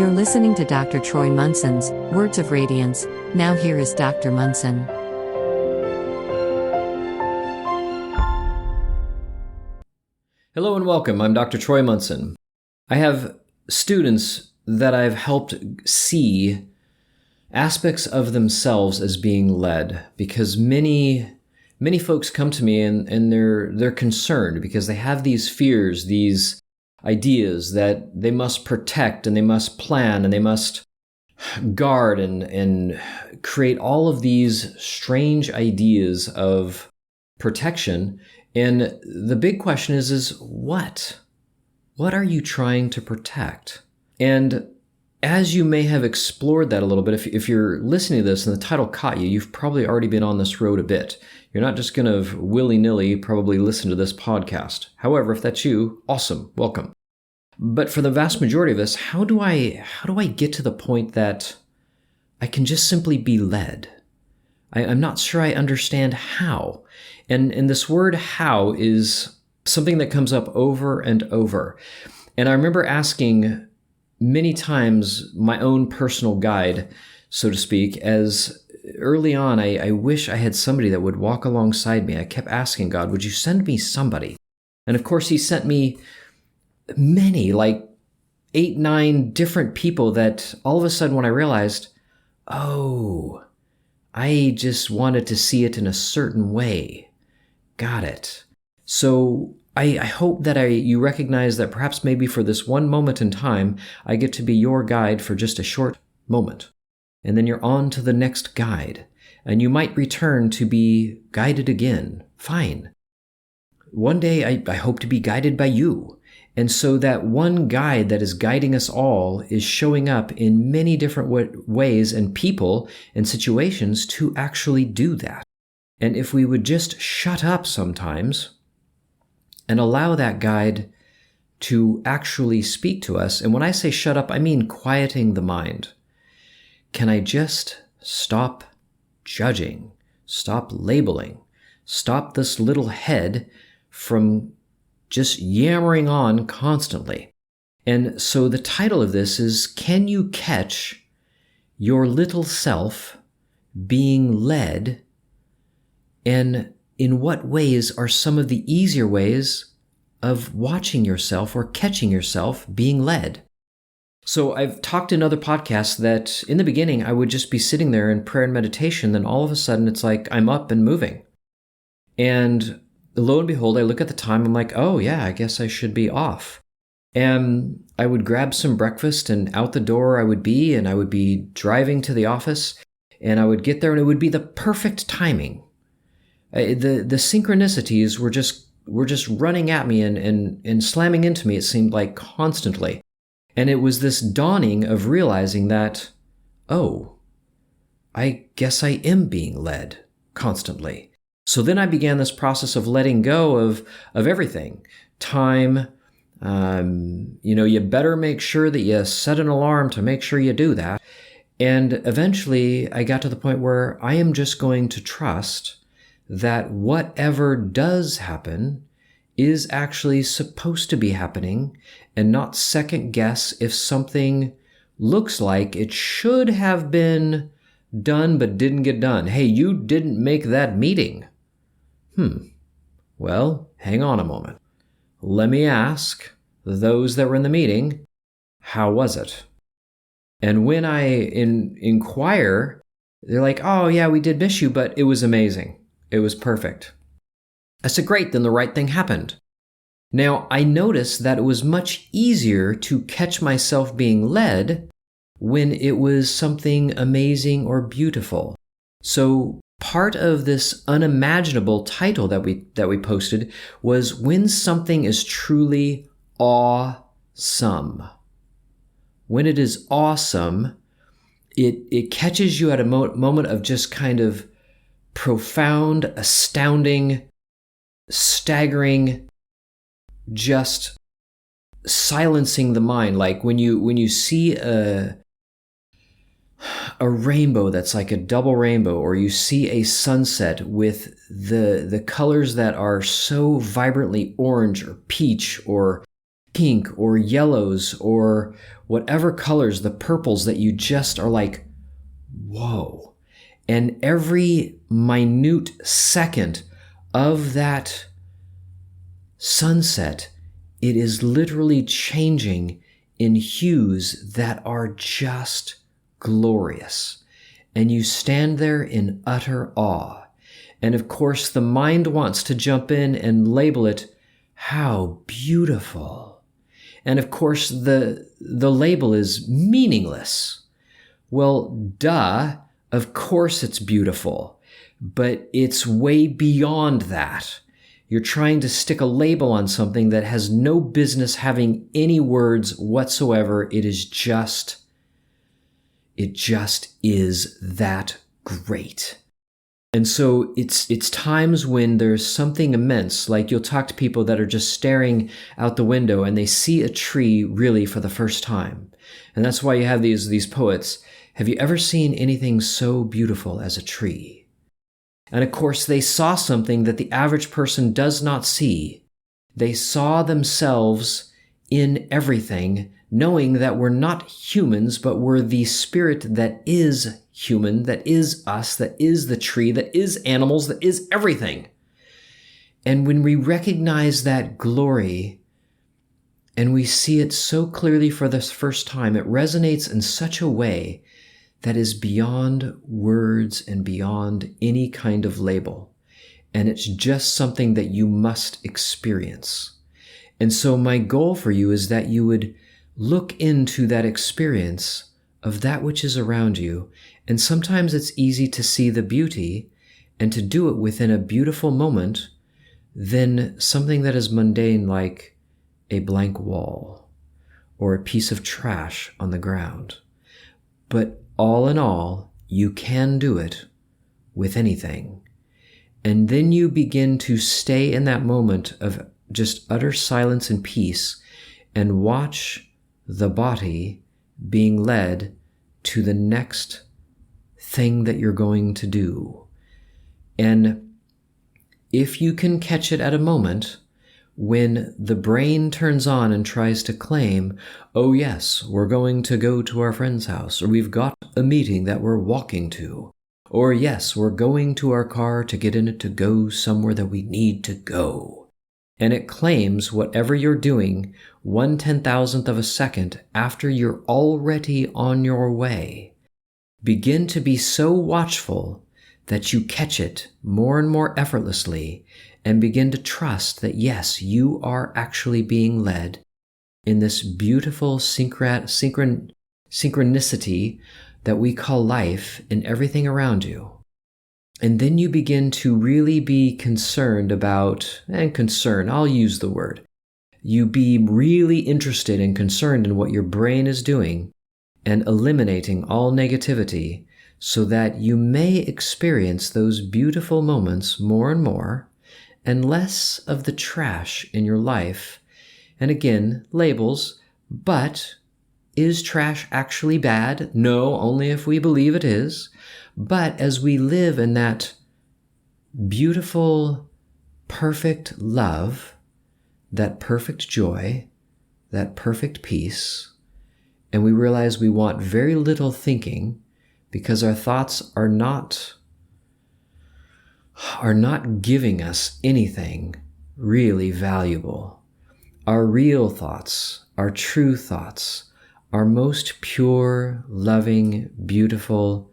You're listening to Dr. Troy Munson's Words of Radiance. Now here is Dr. Munson. Hello and welcome. I'm Dr. Troy Munson. I have students that I've helped see aspects of themselves as being led, because many folks come to me and they're concerned because they have these fears, these ideas that they must protect and they must plan and they must guard and create all of these strange ideas of protection. And the big question is what? What are you trying to protect? And as you may have explored that a little bit, if you're listening to this and the title caught you, you've probably already been on this road a bit. You're not just going to willy-nilly probably listen to this podcast. However, if that's you, awesome, welcome. But for the vast majority of us, how do I get to the point that I can just simply be led? I'm not sure I understand how. And this word how is something that comes up over and over. And I remember asking many times my own personal guide, so to speak, as early on, I wish I had somebody that would walk alongside me. I kept asking God, would you send me somebody? And of course, he sent me many, like 8, 9 different people that all of a sudden when I realized, oh, I just wanted to see it in a certain way. Got it. So I hope that you recognize that perhaps maybe for this one moment in time, I get to be your guide for just a short moment. And then you're on to the next guide. And you might return to be guided again. Fine. One day I hope to be guided by you. And so that one guide that is guiding us all is showing up in many different ways and people and situations to actually do that. And if we would just shut up sometimes and allow that guide to actually speak to us, and when I say shut up, I mean quieting the mind. Can I just stop judging, stop labeling, stop this little head from just yammering on constantly? And so the title of this is, can you catch your little self being led? And in what ways are some of the easier ways of watching yourself or catching yourself being led? So I've talked in other podcasts that in the beginning, I would just be sitting there in prayer and meditation. Then all of a sudden it's like I'm up and moving. And lo and behold, I look at the time, I'm like, oh yeah, I guess I should be off. And I would grab some breakfast and out the door I would be, and I would be driving to the office, and I would get there and it would be the perfect timing. The synchronicities were just running at me and slamming into me, it seemed like constantly. And it was this dawning of realizing that, oh, I guess I am being led constantly. So then I began this process of letting go of everything. Time, you better make sure that you set an alarm to make sure you do that. And eventually I got to the point where I am just going to trust that whatever does happen is actually supposed to be happening, and not second guess if something looks like it should have been done but didn't get done. Hey, you didn't make that meeting. Well, hang on a moment. Let me ask those that were in the meeting, how was it? And when I inquire, they're like, oh yeah, we did miss you, but it was amazing. It was perfect. I said, great, then the right thing happened. Now, I noticed that it was much easier to catch myself being led when it was something amazing or beautiful. So part of this unimaginable title that we posted was when something is truly awesome. When it is awesome, it catches you at a moment of just kind of profound, astounding, staggering, just silencing the mind. Like when you see a rainbow that's like a double rainbow, or you see a sunset with the colors that are so vibrantly orange or peach or pink or yellows or whatever colors, the purples that you just are like, whoa. And every minute second of that sunset, it is literally changing in hues that are just glorious. And you stand there in utter awe. And of course, the mind wants to jump in and label it, how beautiful. And of course, the label is meaningless. Well, duh, of course it's beautiful, but it's way beyond that. You're trying to stick a label on something that has no business having any words whatsoever. It just is that great. And so it's times when there's something immense, like you'll talk to people that are just staring out the window and they see a tree really for the first time. And that's why you have these poets. Have you ever seen anything so beautiful as a tree? And of course, they saw something that the average person does not see. They saw themselves in everything, knowing that we're not humans, but we're the spirit that is human, that is us, that is the tree, that is animals, that is everything. And when we recognize that glory and we see it so clearly for the first time, it resonates in such a way that is beyond words and beyond any kind of label. And it's just something that you must experience. And so my goal for you is that you would look into that experience of that which is around you. And sometimes it's easy to see the beauty and to do it within a beautiful moment than something that is mundane like a blank wall or a piece of trash on the ground. But all in all, you can do it with anything. And then you begin to stay in that moment of just utter silence and peace and watch the body being led to the next thing that you're going to do. And if you can catch it at a moment when the brain turns on and tries to claim, oh yes, we're going to go to our friend's house, or we've got a meeting that we're walking to, or yes, we're going to our car to get in it to go somewhere that we need to go. And it claims whatever you're doing 1/10,000th of a second after you're already on your way. Begin to be so watchful that you catch it more and more effortlessly and begin to trust that yes, you are actually being led in this beautiful synchronicity that we call life in everything around you. And then you begin to really be concerned about, I'll use the word. You be really interested and concerned in what your brain is doing and eliminating all negativity so that you may experience those beautiful moments more and more and less of the trash in your life. And again, labels, but is trash actually bad? No, only if we believe it is. But as we live in that beautiful, perfect love, that perfect joy, that perfect peace, and we realize we want very little thinking because our thoughts are not giving us anything really valuable. Our real thoughts, our true thoughts, our most pure, loving, beautiful,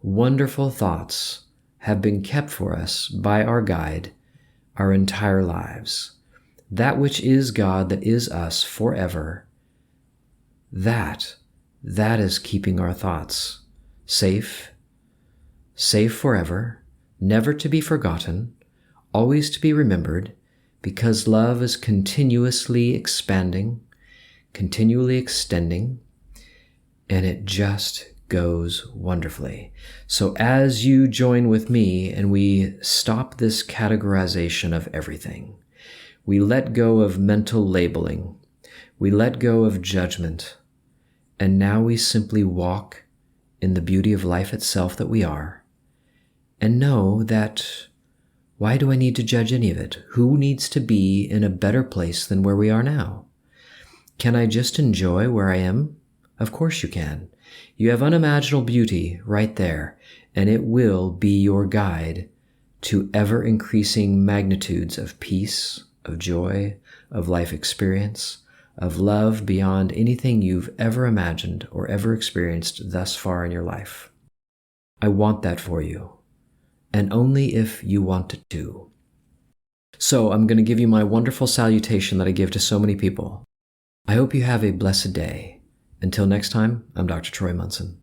wonderful thoughts have been kept for us by our guide our entire lives. That which is God, that is us forever, that is keeping our thoughts safe forever, never to be forgotten, always to be remembered, because love is continuously expanding, continually extending, and it just goes wonderfully. So as you join with me and we stop this categorization of everything, we let go of mental labeling, we let go of judgment, and now we simply walk in the beauty of life itself that we are, and know that Why do I need to judge any of it? Who needs to be in a better place than where we are now? Can I just enjoy where I am? Of course you can. You have unimaginable beauty right there, and it will be your guide to ever-increasing magnitudes of peace, of joy, of life experience, of love beyond anything you've ever imagined or ever experienced thus far in your life. I want that for you, and only if you want it to. So I'm going to give you my wonderful salutation that I give to so many people. I hope you have a blessed day. Until next time, I'm Dr. Troy Munson.